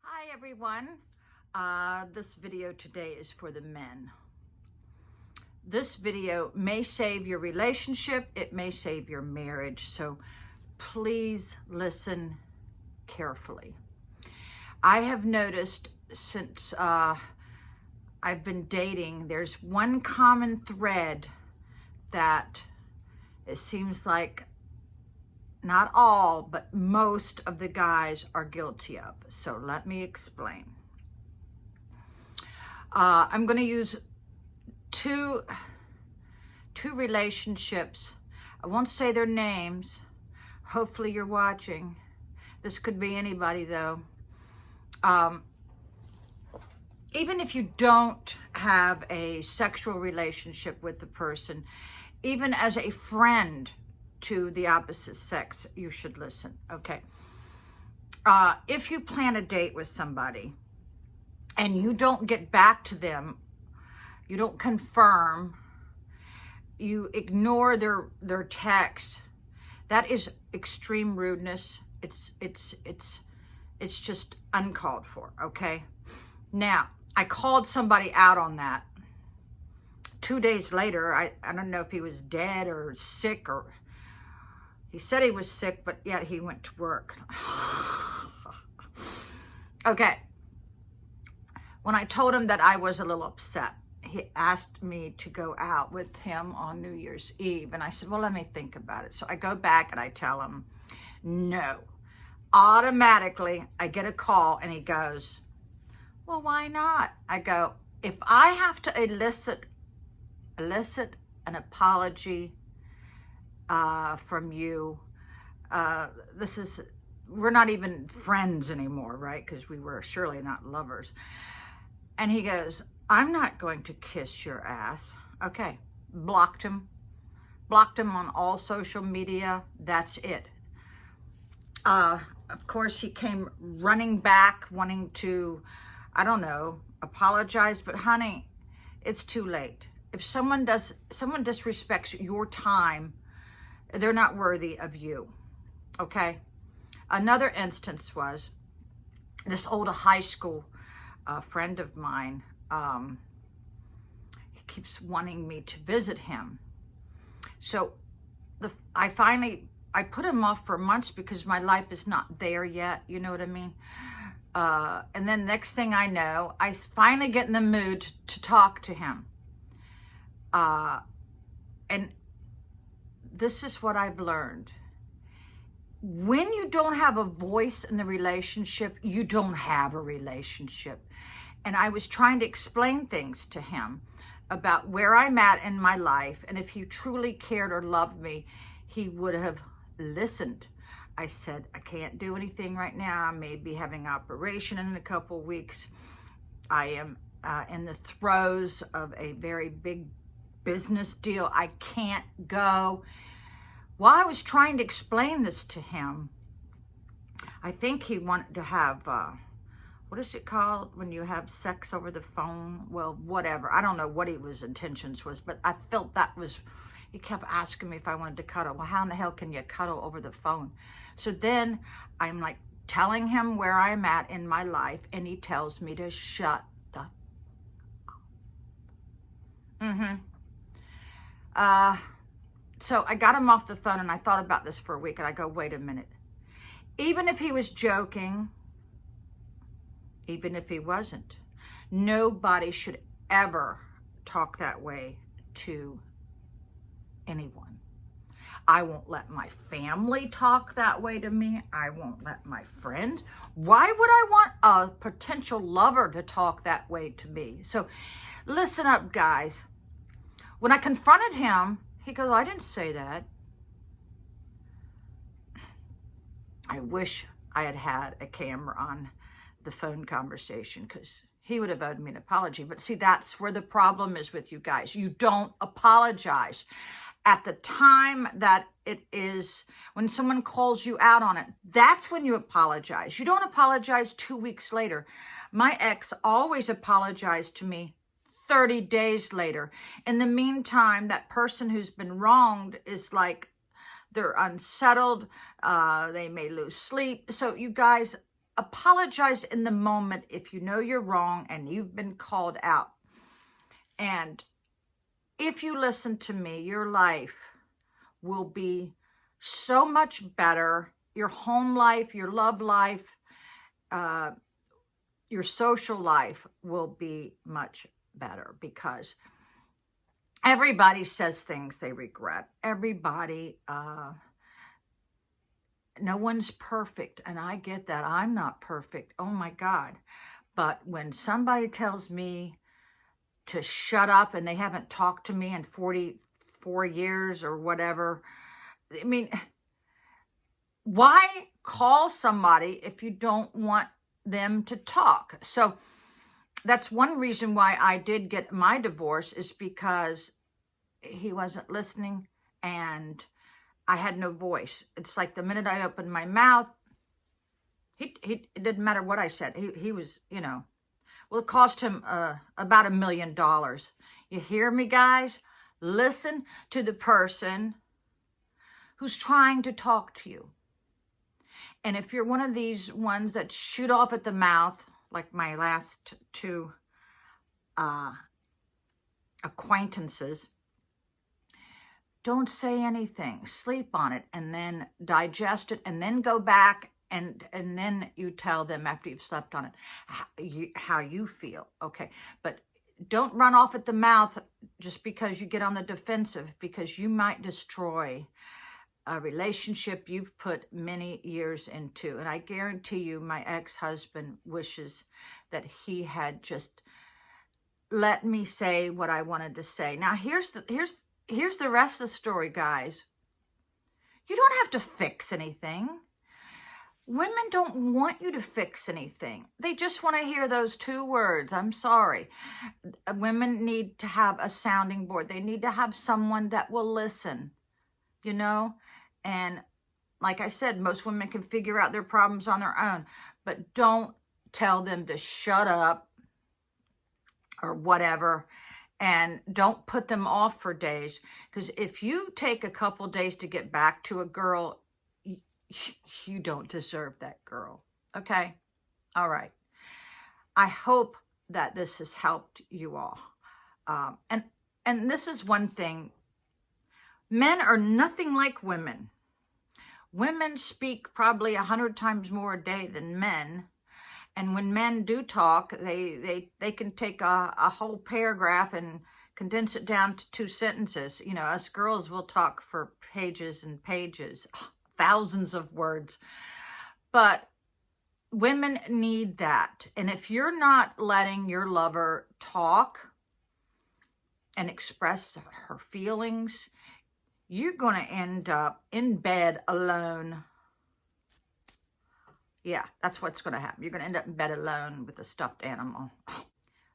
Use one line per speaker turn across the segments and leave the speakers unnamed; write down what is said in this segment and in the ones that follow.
Hi everyone. This video today is for the men. This video may save your relationship, it may save your marriage, so please listen carefully. I have noticed since I've been dating, there's one common thread that it seems like not all, but most of the guys are guilty of. So let me explain. I'm going to use two relationships. I won't say their names. Hopefully you're watching. This could be anybody though. Even if you don't have a sexual relationship with the person, even as a friend to the opposite sex, you should listen, okay? If you plan a date with somebody and you don't get back to them, you don't confirm, you ignore their texts, that is extreme rudeness. It's just uncalled for, okay? Now, I called somebody out on that. 2 days later, I don't know if he was dead or sick, or he said he was sick, but yet he went to work. Okay. When I told him that I was a little upset, he asked me to go out with him on New Year's Eve. And I said, well, let me think about it. So I go back and I tell him, no. Automatically, I get a call and he goes, well, why not? I go, if I have to elicit an apology from you, we're not even friends anymore, right? Because we were surely not lovers. And he goes, I'm not going to kiss your ass. Okay, blocked him on all social media. That's it. Of course, he came running back wanting to, I don't know, apologize, but honey, it's too late. If someone disrespects your time, they're not worthy of you, okay? Another instance was this old high school friend of mine. He keeps wanting me to visit him. So I put him off for months because my life is not there yet, you know what I mean? And then next thing I know, I finally get in the mood to talk to him. And this is what I've learned. When you don't have a voice in the relationship, you don't have a relationship. And I was trying to explain things to him about where I'm at in my life. And if he truly cared or loved me, he would have listened. I said, I can't do anything right now. I may be having an operation in a couple weeks. I am in the throes of a very big business deal. I can't go. While I was trying to explain this to him, I think he wanted to have, what is it called when you have sex over the phone? Well, whatever. I don't know what his intentions was, but I felt that was, he kept asking me if I wanted to cuddle. Well, how in the hell can you cuddle over the phone? So then I'm like telling him where I'm at in my life, and he tells me to shut the up. So I got him off the phone and I thought about this for a week and I go, wait a minute. Even if he was joking, even if he wasn't, nobody should ever talk that way to anyone. I won't let my family talk that way to me. I won't let my friends. Why would I want a potential lover to talk that way to me? So listen up, guys. When I confronted him, he goes, I didn't say that. I wish I had had a camera on the phone conversation because he would have owed me an apology. But see, that's where the problem is with you guys. You don't apologize. At the time that it is, when someone calls you out on it, that's when you apologize. You don't apologize 2 weeks later. My ex always apologized to me 30 days later. In the meantime, that person who's been wronged is like, they're unsettled. They may lose sleep. So you guys, apologize in the moment if you know you're wrong and you've been called out. And if you listen to me, your life will be so much better. Your home life, your love life, your social life will be much better, because everybody says things they regret. Everybody, no one's perfect, and I get that. I'm not perfect. Oh my God. But when somebody tells me to shut up and they haven't talked to me in 44 years or whatever, I mean, why call somebody if you don't want them to talk? So that's one reason why I did get my divorce, is because he wasn't listening and I had no voice. It's like the minute I opened my mouth, it didn't matter what I said. He was, you know, well, it cost him about $1 million. You hear me, guys? Listen to the person who's trying to talk to you. And if you're one of these ones that shoot off at the mouth, like my last two acquaintances, don't say anything. Sleep on it and then digest it, and then go back and then you tell them after you've slept on it how you feel. Okay, but don't run off at the mouth just because you get on the defensive, because you might destroy a relationship you've put many years into. And I guarantee you, my ex-husband wishes that he had just let me say what I wanted to say. Now, here's the rest of the story, guys. You don't have to fix anything. Women don't want you to fix anything. They just want to hear those two words. I'm sorry. Women need to have a sounding board. They need to have someone that will listen, you know? And like I said, most women can figure out their problems on their own, but don't tell them to shut up or whatever. And don't put them off for days. Because if you take a couple days to get back to a girl, you don't deserve that girl. Okay? All right. I hope that this has helped you all. And this is one thing. Men are nothing like women. Women speak probably 100 times more a day than men. And when men do talk, they can take a whole paragraph and condense it down to 2 sentences. You know, us girls will talk for pages and pages, thousands of words. But women need that. And if you're not letting your lover talk and express her feelings, you're going to end up in bed alone. Yeah, that's what's going to happen. You're going to end up in bed alone with a stuffed animal.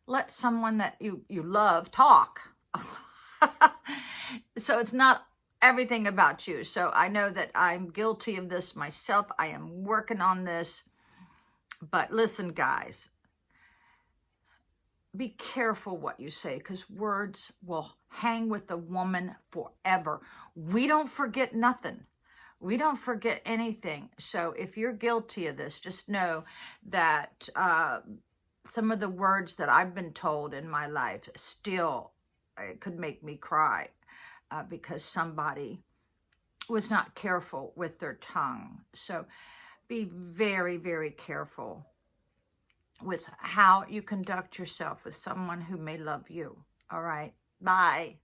Let someone that you love talk. So it's not everything about you. So I know that I'm guilty of this myself. I am working on this. But listen, guys, be careful what you say, because words will hang with a woman forever. We don't forget nothing. We don't forget anything. So if you're guilty of this, just know that some of the words that I've been told in my life still could make me cry because somebody was not careful with their tongue. So be very, very careful with how you conduct yourself with someone who may love you. All right. Bye.